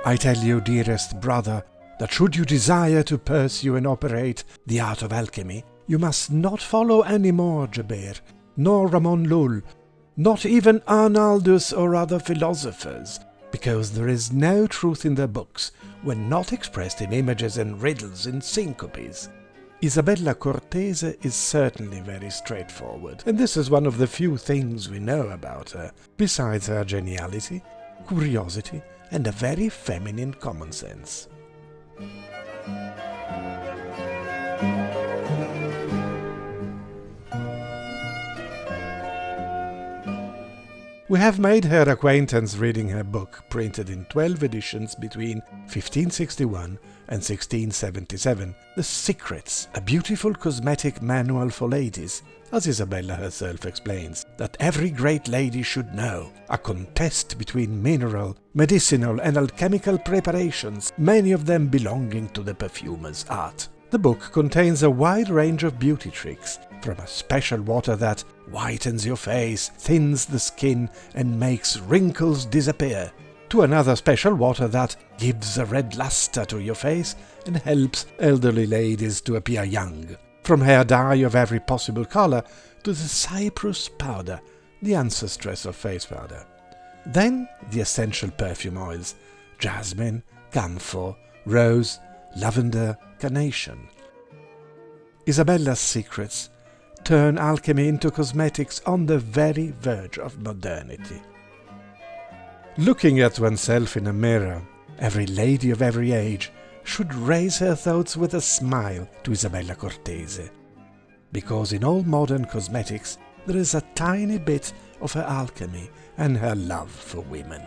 I tell you, dearest brother, that should you desire to pursue and operate the art of alchemy, you must not follow any more Geber, nor Ramon Lull, not even Arnaldus or other philosophers, because there is no truth in their books when not expressed in images and riddles and syncopes. Isabella Cortese is certainly very straightforward, and this is one of the few things we know about her, besides her geniality, curiosity, and a very feminine common sense. We have made her acquaintance reading her book, printed in 12 editions between 1561 and 1677, The Secrets, a beautiful cosmetic manual for ladies, as Isabella herself explains, that every great lady should know, a contest between mineral, medicinal and alchemical preparations, many of them belonging to the perfumer's art. The book contains a wide range of beauty tricks, from a special water that whitens your face, thins the skin and makes wrinkles disappear, to another special water that gives a red luster to your face and helps elderly ladies to appear young, from hair dye of every possible color to the cypress powder, the ancestress of face powder. Then the essential perfume oils: jasmine, camphor, rose, lavender, carnation. Isabella's secrets turn alchemy into cosmetics on the very verge of modernity. Looking at oneself in a mirror, every lady of every age should raise her thoughts with a smile to Isabella Cortese, because in all modern cosmetics there is a tiny bit of her alchemy and her love for women.